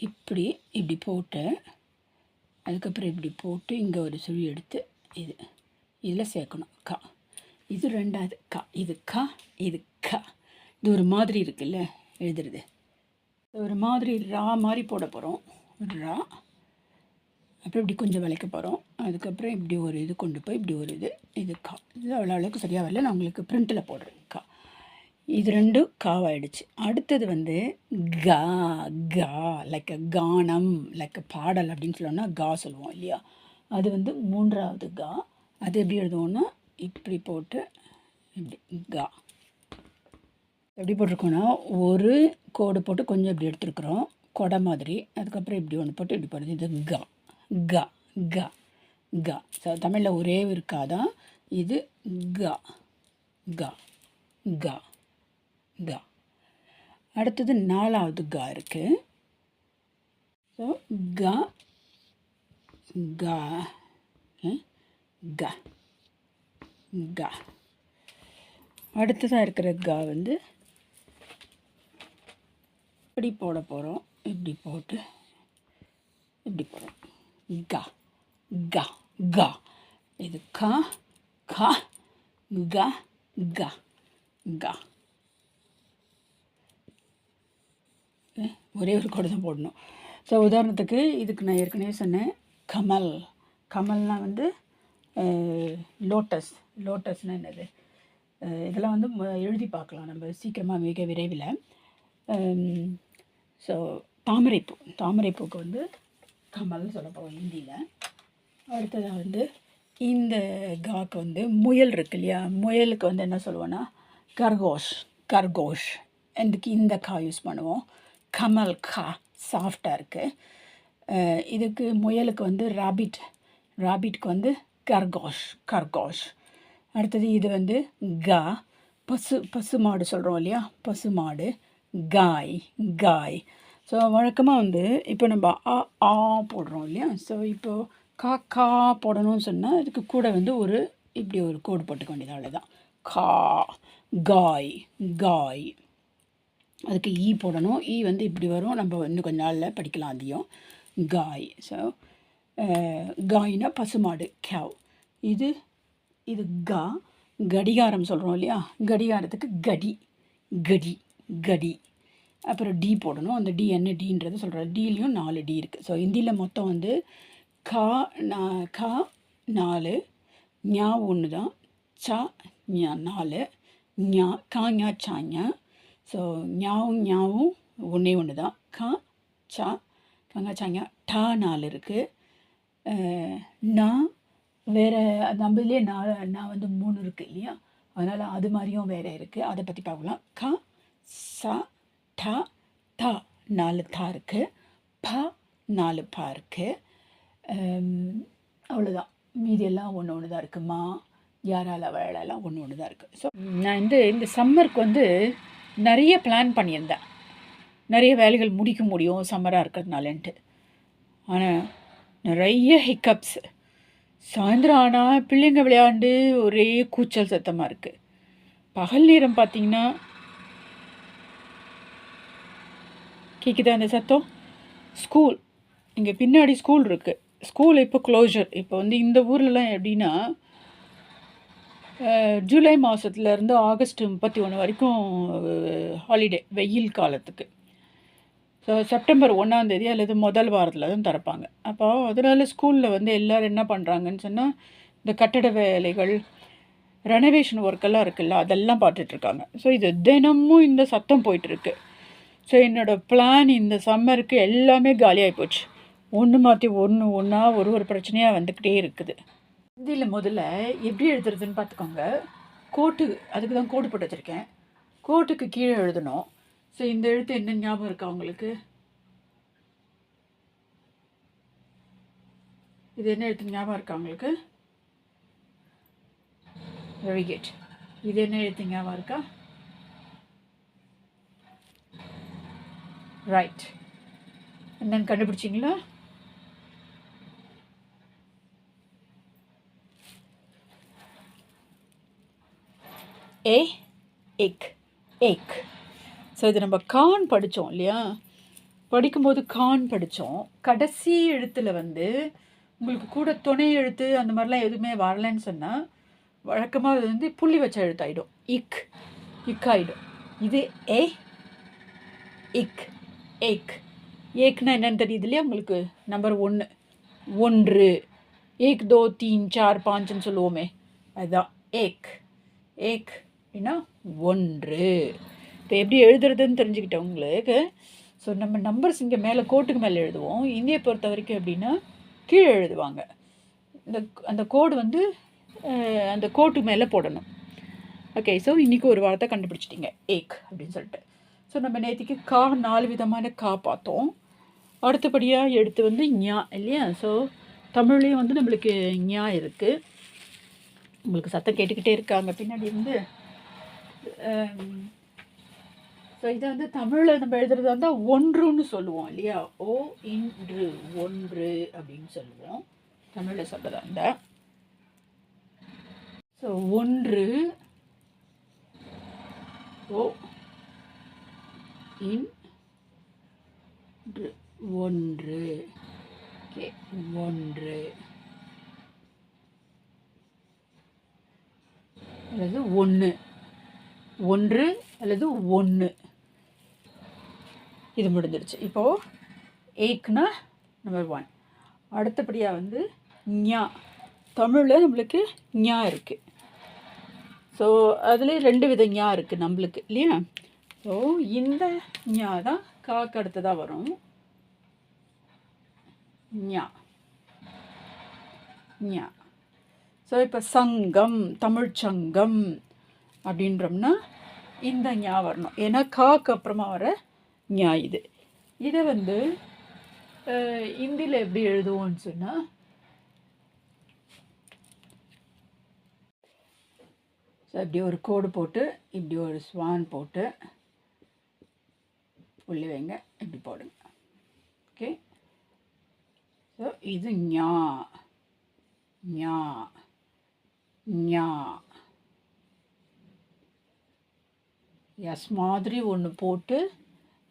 இப்படி இப்படி போட்டு அதுக்கப்புறம் இப்படி போட்டு இங்கே ஒரு சுழி எடுத்து இதில் சேர்க்கணும் கா. இது ரெண்டாவது கா, இது கா, இது கா. இது ஒரு மாதிரி இருக்குல்ல எழுதுறது, ஒரு மாதிரி ரா மாதிரி போட போகிறோம். ரா, அப்புறம் இப்படி கொஞ்சம் விளக்க போகிறோம். அதுக்கப்புறம் இப்படி ஒரு இது கொண்டு போய் இப்படி ஒரு இது கா. இது அவ்வளோ அளவுக்கு சரியாக வரல, நான் உங்களுக்கு பிரிண்ட்டில் போடுறேன் கா. இது ரெண்டும் காவாயிடுச்சு. அடுத்தது கா. கா லைக் கானம், லைக் பாடல் அப்படின்னு சொல்லணும்னா கா சொல்லுவோம் இல்லையா. அது மூன்றாவது கா. அது எப்படி எழுதுவோன்னா இப்படி போட்டு இப்படி கா. எப்படி போட்டிருக்கோன்னா ஒரு கோடு போட்டு கொஞ்சம் இப்படி எடுத்துருக்குறோம் கொடை மாதிரி. அதுக்கப்புறம் இப்படி ஒன்று போட்டு இப்படி போடுறது. இது கா. கா கா கா. ஸோ தமிழில் ஒரே இருக்காதான். இது கா கா கா கா. அடுத்தது நாலாவது கா இருக்குது. ஸோ கா கா கா கா. அடுத்ததாக இருக்கிற கா இப்படி போட போகிறோம். இப்படி போட்டு இப்படி போடுறோம். கா கா கா. இது கா கா கா கா கா. ஒரே ஒரு கோடு தான் போடணும். ஸோ உதாரணத்துக்கு இதுக்கு நான் ஏற்கனவே சொன்னேன் கமல். கமல்னால் லோட்டஸ். லோட்டஸ்னால் என்னது, இதெல்லாம் எழுதி பார்க்கலாம் நம்ம சீக்கிரமாக மிக விரைவில். ஸோ தாமரைப்பூ. தாமரைப்பூக்கு கமல்னு சொல்ல போகிறோம் ஹிந்தியில். அடுத்ததாக இந்த காக்கு முயல் இருக்கு இல்லையா, முயலுக்கு என்ன சொல்லுவோன்னா கர்கோஷ். கர்கோஷ். இதுக்கு இந்த கா யூஸ் பண்ணுவோம். கமல் கா சாஃப்டாக இருக்குது. இதுக்கு முயலுக்கு ராபிட். ராபிட்க்கு கர்கோஷ். கர்கோஷ். அடுத்தது இது கா. பசு மாடு சொல்கிறோம் இல்லையா, பசு மாடு. காய். காய். ஸோ வழக்கமாக இப்போ நம்ம ஆ போடுறோம் இல்லையா. ஸோ இப்போது கா போடணும்னு சொன்னால் இதுக்கு கூட ஒரு இப்படி ஒரு கோடு போட்டுக்க வேண்டியது, அவ்வளோதான். கா காய் காய். அதுக்கு ஈ போடணும். ஈ இப்படி வரும், நம்ம இன்னும் கொஞ்ச நாளில் படிக்கலாம் அதையும். காய். ஸோ காய்னா பசுமாடு, கேவ். இது கா. கடிகாரம் சொல்கிறோம் இல்லையா, கடிகாரத்துக்கு கடி. கடி கடி. அப்புறம் டி போடணும். அந்த டி என்ன டீன்றது சொல்கிறோம். டீலையும் 4 டி இருக்குது. ஸோ ஹிந்தியில் மொத்தம் கா 4, ஞா 1 தான், சா ஞா 4, ஞா கா ஞா சா ஞா. ஸோ ஞாவும் ஒன்றே ஒன்று தான். கா சா காங்கா சாங்க. டா 4 இருக்குது. நான் வேறு நம்மளே நான் 3 இருக்குது இல்லையா, அதனால் அது மாதிரியும் வேறு இருக்குது. அதை பற்றி பார்க்கலாம். கா சா டா தா 4 தா இருக்குது. பா 4 பா இருக்குது. அவ்வளோதான். மீதியெல்லாம் ஒன்று தான் இருக்குமா, யாரால வேலைலாம் ஒன்று தான் இருக்குது. ஸோ நான் இந்த சம்மருக்கு நிறைய பிளான் பண்ணியிருந்தேன், நிறைய வேலைகள் முடிக்க முடியும் சம்மராக இருக்கிறதுனாலன்ட்டு. ஆனால் நிறைய ஹிக்கப்ஸ். சாயந்தரம் ஆனால் பிள்ளைங்க விளையாண்டு ஒரே கூச்சல் சத்தமாக இருக்குது. பகல் நேரம் பார்த்திங்கன்னா கேட்குதா அந்த சத்தம். ஸ்கூல் இங்கே பின்னாடி ஸ்கூல் இருக்குது. ஸ்கூல் இப்போ க்ளோஷர். இப்போ இந்த ஊர்லலாம் எப்படின்னா ஜூலை மாதத்துலேருந்து ஆகஸ்ட் 31 வரைக்கும் ஹாலிடே, வெயில் காலத்துக்கு. ஸோ செப்டம்பர் 1 அல்லது முதல் வாரத்தில் தான் திறப்பாங்க. அப்போ அதனால் ஸ்கூலில் எல்லோரும் என்ன பண்ணுறாங்கன்னு சொன்னால் இந்த கட்டட வேலைகள், ரெனோவேஷன் ஒர்க்கெல்லாம் இருக்குல்ல, அதெல்லாம் பார்த்துட்ருக்காங்க. ஸோ இது தினமும் இந்த சத்தம் போயிட்டுருக்கு. ஸோ என்னோடய பிளான் இந்த சம்மருக்கு எல்லாமே காலியாகி போச்சு. ஒன்று மாற்றி ஒன்றா ஒரு பிரச்சனையாக வந்துக்கிட்டே இருக்குது. ஹிந்தியில் முதல்ல எப்படி எழுதுறதுன்னு பார்த்துக்கோங்க. கோட்டு, அதுக்கு தான் கோடு போட்டு வச்சுருக்கேன். கோட்டுக்கு கீழே எழுதணும். ஸோ இந்த எழுத்து என்ன ஞாபகம் இருக்கா உங்களுக்கு? இது என்ன எழுத்து ஞாபகம் இருக்கா உங்களுக்கு? Very good. இது என்ன எழுத்து ஞாபகம் இருக்கா? ரைட். என்னன்னு கண்டுபிடிச்சிங்களா? ஏக். ஸோ இது நம்ம கான் படித்தோம் இல்லையா, படிக்கும்போது கான் படித்தோம். கடைசி எழுத்தில் வந்து உங்களுக்கு கூட துணை எழுத்து அந்த மாதிரிலாம் எதுவுமே வரலன்னு சொன்னால் வழக்கமாக அது வந்து புள்ளி வச்ச எழுத்தாயிடும். இக் ஆகிடும். இது இக் ஏக். ஏக்னா என்னென்னு தெரியுது இல்லையா உங்களுக்கு? நம்பர் 1 1 1 2 3 4 5ன்னு சொல்லுவோமே, அதுதான் ஏக். ஏக் அப்படின்னா 1. இப்போ எப்படி எழுதுறதுன்னு தெரிஞ்சுக்கிட்டேன் உங்களுக்கு. ஸோ நம்ம நம்பர்ஸ் இங்கே மேலே கோட்டுக்கு மேலே எழுதுவோம். இந்தியை பொறுத்த வரைக்கும் எப்படின்னா கீழே எழுதுவாங்க. அந்த கோடு வந்து அந்த கோட்டுக்கு மேலே போடணும். ஓகே, ஸோ இன்றைக்கி ஒரு வார்த்தை கண்டுபிடிச்சிட்டிங்க, ஏக் அப்படின்னு சொல்லிட்டு. ஸோ நம்ம நேற்றுக்கு 4 விதமான பார்த்தோம். அடுத்தபடியாக எடுத்து வந்து ஞா இல்லையா? ஸோ தமிழ்லேயும் வந்து நம்மளுக்கு ஞா இருக்குது. உங்களுக்கு சத்தம் கேட்டுக்கிட்டே இருக்காங்க பின்னாடி இருந்து. ஸோ இதை வந்து தமிழில் நம்ம எழுதுறது வந்தால் ஒன்றுன்னு சொல்லுவோம் இல்லையா? ஓ இன்று 1 அப்படின்னு சொல்லுவோம் தமிழில் சொல்கிறதா இருந்தால். ஸோ 1 ஓ இன்று 1. ஓகே, 1 அல்லது 1 1 அல்லது 1. இது முடிஞ்சிருச்சு. இப்போது ஏக்னா நம்பர் 1. அடுத்தபடியாக வந்து ஞா. தமிழில் நம்மளுக்கு ஞா இருக்குது. ஸோ அதில் 2 வித ஞா இருக்குது நம்மளுக்கு இல்லையா? ஸோ இந்த ஞா தான் காக்கு அடுத்ததாக வரும். ஞா ஞா. ஸோ இப்போ சங்கம், தமிழ்ச்சங்கம் அப்படின்றோம்னா இந்த ஞா வரணும். ஏன்னா காக்கு அப்புறமா வர ஞா இது. இதை வந்து ஹிந்தியில் எப்படி எழுதுவோன்னு சொன்னால் ஸோ இப்படி ஒரு கோடு போட்டு இப்படி ஒரு ஸ்வான் போட்டு புள்ளி வைங்க, இப்படி போடுங்க. ஓகே, ஸோ இது ஞா ஞா ஞா. எஸ் மாதிரி ஒன்று போட்டு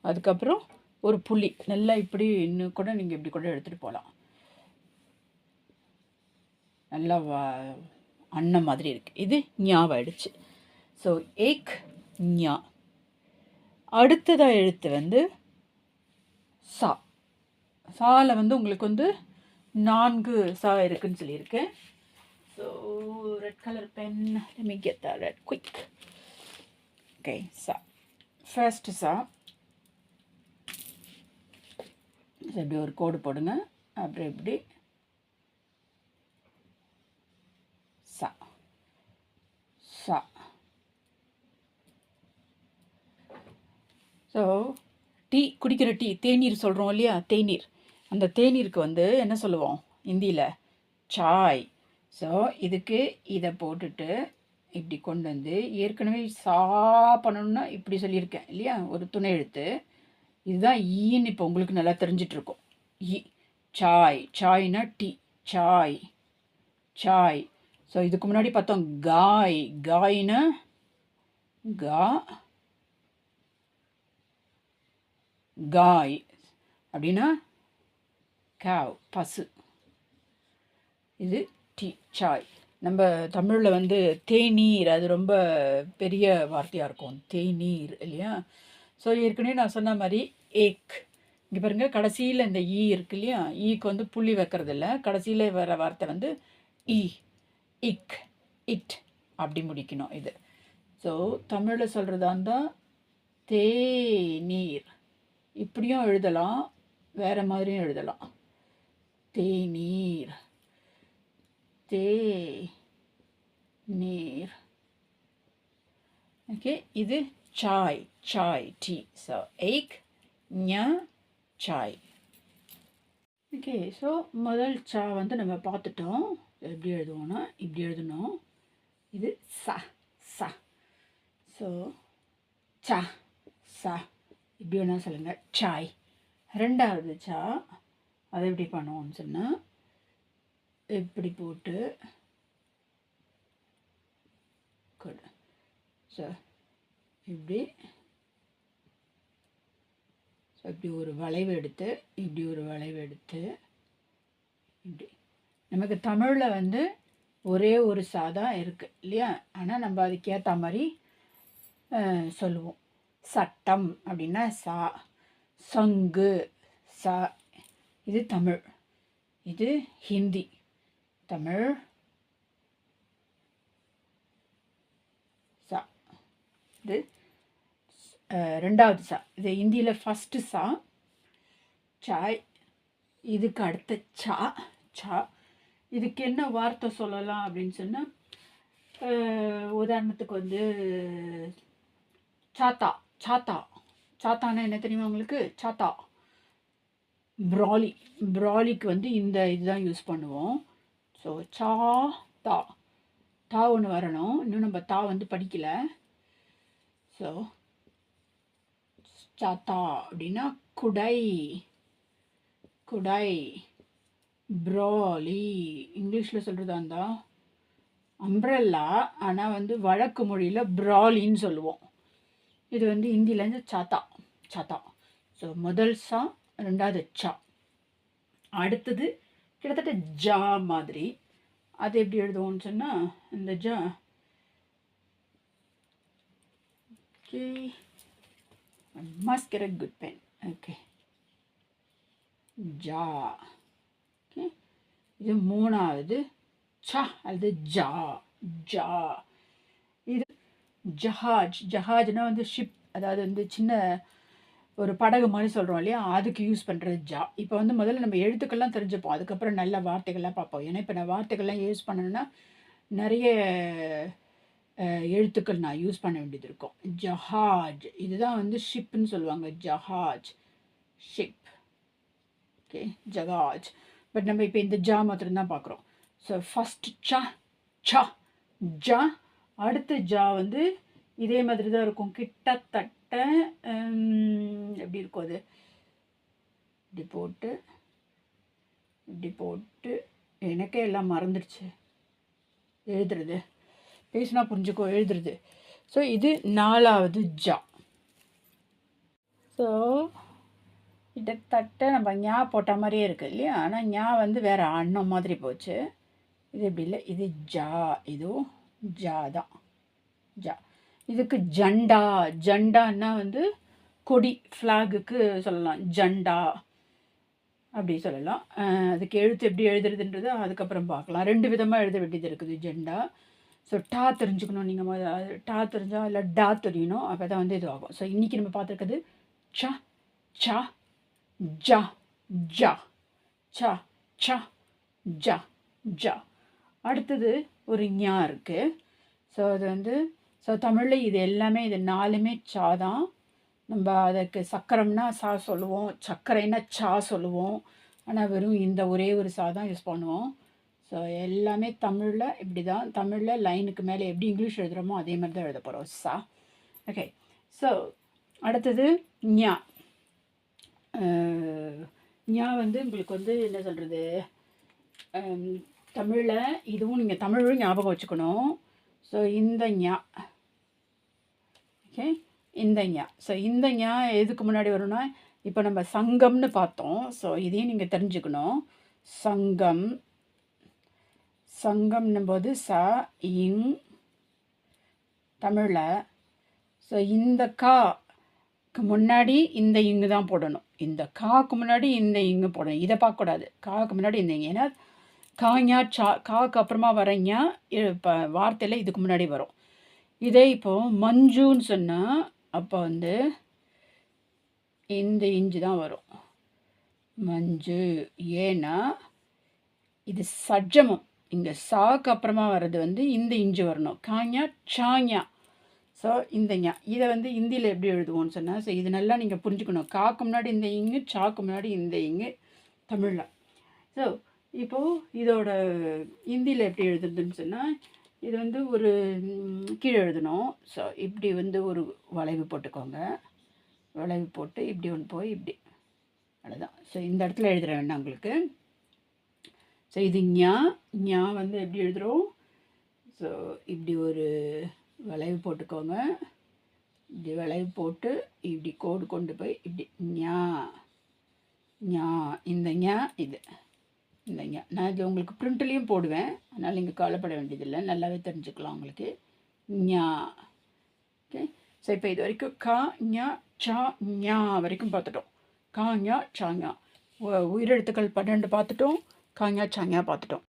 அதுக்கப்புறம் ஒரு புள்ளி நல்லா இப்படி இன்னும் கூட நீங்கள் இப்படி கூட எடுத்துகிட்டு போகலாம். நல்லா அன்னம் மாதிரி இருக்குது. இது ஞாவாயிடுச்சு. ஸோ ஏக் ஞா. அடுத்ததாக எழுத்து வந்து சா. சாவில் வந்து உங்களுக்கு வந்து 4 சா இருக்குதுன்னு சொல்லியிருக்கேன். So red colour pen, let me get that red quick. Okay, சா. ஃபர்ஸ்ட் சா. இப்படி ஒரு கோடு போடுங்க. அப்புறம் இப்படி சா சா. ஸோ டீ குடிக்கிற டீ, தேநீர் சொல்கிறோம் இல்லையா? தேநீர். அந்த தேநீருக்கு வந்து என்ன சொல்லுவோம் ஹிந்தியில்? சாய். ஸோ இதுக்கு இதை போட்டுட்டு இப்படி கொண்டு வந்து ஏற்கனவே சா பண்ணணுன்னா இப்படி சொல்லியிருக்கேன் இல்லையா? ஒரு துணை எழுத்து. இதுதான் ஈன்னு இப்போ உங்களுக்கு நல்லா தெரிஞ்சிட்ருக்கோம். ஈ சாய். சாய்னா டீ, சாய் சாய். ஸோ இதுக்கு முன்னாடி பார்த்தோம் காய். காய்னா கா காய் அப்படின்னா கேவ், பசு. இது டீ, சாய். நம்ம தமிழில் வந்து தேநீர், அது ரொம்ப பெரிய வார்த்தையாக இருக்கும், தேநீர் இல்லையா? ஸோ ஏற்கனவே நான் சொன்ன மாதிரி ஏக். இங்கே பாருங்கள், கடைசியில் இந்த ஈ இருக்கு இல்லையா? ஈக்கு வந்து புள்ளி வைக்கிறதில்ல. கடைசியில் வர வார்த்தை வந்து ஈ, இக், இட் அப்படி முடிக்கணும் இது. ஸோ தமிழில் சொல்கிறதா இருந்தால் தேநீர் இப்படியும் எழுதலாம், வேறு மாதிரியும் எழுதலாம். தேநீர், தேநீர். ஓகே, இது சாய், சாய் டீ. ஸோ ஏக் ஞா சாய். ஓகே, ஸோ முதல் சா வந்து நம்ம பார்த்துட்டோம். எப்படி எழுதுவோன்னா இப்படி எழுதணும். இது சா சா. ஸோ சா சா இப்படி வேணா சொல்லுங்கள், சாய். ரெண்டாவது சா அதை எப்படி பண்ணுவோம்னு சொன்னால் இப்படி போட்டு கொடு. ஸோ இப்படி ஸோ இப்படி ஒரு வளைவு எடுத்து இப்படி ஒரு வளைவு எடுத்து இப்படி. நமக்கு தமிழில் வந்து ஒரே ஒரு சா தான் இருக்குது இல்லையா? ஆனால் நம்ம அதுக்கேற்ற மாதிரி சொல்லுவோம். சட்டம் அப்படின்னா சா, சங்கு சா. இது தமிழ், இது ஹிந்தி. தமிழ் சா, இது ரெண்டாவது சா. இது ஹிந்தியில் ஃபஸ்ட்டு சா சாய். இதுக்கு அடுத்த சா சா. இதுக்கு என்ன வார்த்தை சொல்லலாம் அப்படின்னு சொன்னால், உதாரணத்துக்கு வந்து சாத்தா. சாத்தா சாத்தானா என்ன தெரியுமா உங்களுக்கு? சாத்தா. ப்ராலி. ப்ராலிக்கு வந்து இந்த இதுதான் யூஸ் பண்ணுவோம். ஸோ சா தா. தா ஒன்று வரணும். இன்னும் நம்ம தா வந்து படிக்கலை. ஸோ சாத்தா அப்படின்னா குடை. குடை. ப்ராலி இங்கிலீஷில் சொல்கிறதா இருந்தால் அம்ப்ரெல்லா. ஆனால் வந்து வழக்கு மொழியில் ப்ராலின்னு சொல்லுவோம். இது வந்து ஹிந்திலேருந்து சாத்தா. சாத்தா. ஸோ முதல் சா, ரெண்டாவது சா. அடுத்தது கிட்டத்தட்ட ஜா மாதிரி. அது எப்படி எழுதுவோம்னு சொன்னால், இந்த ஜா okay, must get a good pen. Okay, ஜா. ஓகே, இது மூணாவது சா அல்லது ஜா. ஜா. இது ஜஹாஜ். ஜஹாஜ்னா வந்து ஷிப், அதாவது வந்து சின்ன ஒரு படகு மாதிரி சொல்கிறோம் இல்லையா? அதுக்கு யூஸ் பண்ணுறது ஜா. இப்போ வந்து முதல்ல நம்ம எழுத்துக்கள்லாம் தெரிஞ்சுப்போம், அதுக்கப்புறம் நல்ல வார்த்தைகள்லாம் பார்ப்போம். ஏன்னா இப்போ நான் வார்த்தைகள்லாம் யூஸ் பண்ணணுன்னா நிறைய எழுத்துக்கள் நான் யூஸ் பண்ண வேண்டியது இருக்கும். ஜஹாஜ், இதுதான் வந்து ஷிப்புன்னு சொல்லுவாங்க. ஜஹாஜ், ஷிப். ஓகே, ஜஹாஜ். பட் நம்ம இப்போ இந்த ஜா மாத்திரம்தான் பார்க்குறோம். ஸோ ஃபஸ்ட் சா சா ஜா. அடுத்த ஜா வந்து இதே மாதிரி தான் இருக்கும். கிட்டத்தட்ட எப்படி இருக்கும் அது? இப்படி போட்டு இப்படி போட்டு எனக்கே எல்லாம் மறந்துடுச்சு எழுதுறது. பேசினா புரிஞ்சுக்கோ, எழுதுறது. ஸோ இது நாலாவது ஜா. ஸோ கிட்டத்தட்ட நம்ம ஞா போட்ட மாதிரியே இருக்குது இல்லையா? ஆனால் ஞா வந்து வேறு அண்ணம் மாதிரி போச்சு. இது எப்படி இல்லை, இது ஜா. இதுவும் ஜா தான். ஜா. இதுக்கு ஜண்டா. ஜண்டான்னா வந்து கொடி, ஃப்ளாகுக்கு சொல்லலாம். ஜண்டா அப்படி சொல்லலாம். அதுக்கு எழுத்து எப்படி எழுதுறதுன்றது அதுக்கப்புறம் பார்க்கலாம். ரெண்டு விதமாக எழுத வேண்டியது இருக்குது ஜெண்டா. ஸோ டா தெரிஞ்சுக்கணும். நீங்கள் டா தெரிஞ்சால் இல்லை டா தெரியணும், அப்போ தான் வந்து இது ஆகும். ஸோ இன்றைக்கி நம்ம பார்த்துருக்குது ச ச ஜா ஜா ச ச ஜா ஜா. அடுத்தது ஒரு ஞா இருக்குது. ஸோ அது வந்து ஸோ தமிழில் இது எல்லாமே, இது நாலுமே சா தான். நம்ம அதுக்கு சக்கரம்னா சா சொல்லுவோம், சர்க்கரைன்னா சா சொல்லுவோம். ஆனால் வெறும் இந்த ஒரே ஒரு சா தான் யூஸ் பண்ணுவோம். ஸோ எல்லாமே தமிழில் இப்படி தான். தமிழில் லைனுக்கு மேலே எப்படி இங்கிலீஷ் எழுதுகிறோமோ அதே மாதிரி தான் எழுத போகிறோம், சா. ஓகே, ஸோ அடுத்தது ஞா. ஞா வந்து உங்களுக்கு வந்து என்ன சொல்கிறது, தமிழில் இதுவும் நீங்கள் தமிழும் ஞாபகம் வச்சுக்கணும். ஸோ இந்த ஞா. ஓகே, இந்த ஞா. ஸோ இந்த ஞா எதுக்கு முன்னாடி வரும்னா, இப்போ நம்ம சங்கம்னு பார்த்தோம். ஸோ இதையும் நீங்கள் தெரிஞ்சுக்கணும். சங்கம். சங்கம்னும் போது ச இங் தமிழில். ஸோ இந்த காக்கு முன்னாடி இந்த இங்கு தான் போடணும். இந்த காக்கு முன்னாடி இந்த இங்கு போடணும். இதை பார்க்கக்கூடாது. காக்கு முன்னாடி இந்த இங்கு. ஏன்னா காஞா சா, காக்கு அப்புறமா வரஞா இப்போ வார்த்தையில் இதுக்கு முன்னாடி வரும். இதே இப்போது மஞ்சுன்னு சொன்னால் அப்போ வந்து இந்த இஞ்சு தான் வரும், மஞ்சு. ஏன்னா இது சஜ்ஜமம். இங்கே சாக்கு அப்புறமா வர்றது வந்து இந்த இஞ்சு வரணும். காஞா சாஞா. ஸோ இந்த ஞா. இதை வந்து ஹிந்தியில் எப்படி எழுதுவோன்னு சொன்னால், ஸோ இது நல்லா நீங்கள் புரிஞ்சுக்கணும். காக்கு முன்னாடி இந்த இங்கு, சாக்கு முன்னாடி இந்த இங்கு தமிழில். ஸோ இப்போது இதோட ஹிந்தியில் எப்படி எழுதுறதுன்னு சொன்னால், இது வந்து ஒரு கீழே எழுதணும். ஸோ இப்படி வந்து ஒரு வளைவு போட்டுக்கோங்க. வளைவு போட்டு இப்படி ஒன்று போய் இப்படி, அவ்வளோதான். ஸோ இந்த இடத்துல எழுதுற வேண்டாம் உங்களுக்கு. ஸோ இது ஞா. ஞா வந்து எப்படி எழுதுகிறோம்? ஸோ இப்படி ஒரு வளைவு போட்டுக்கோங்க. இப்படி வளைவு போட்டு இப்படி கோடு கொண்டு போய் இப்படி ஞா ஞா, இந்த ஞா இது இந்த ஞா. நான் இது உங்களுக்கு ப்ரிண்ட்லேயும் போடுவேன், அதனால் நீங்கள் கவலைப்பட வேண்டியதில்லை, நல்லாவே தெரிஞ்சுக்கலாம் உங்களுக்கு. ஞா. ஓகே. ஸோ இப்போ இது வரைக்கும் கா ஞா சா ஞா வரைக்கும் பார்த்துட்டோம். கா ஞா சா ஞா உயிரெழுத்துக்கள் 12 பார்த்துட்டோம். கா ஞா சா ஞா பார்த்துட்டோம்.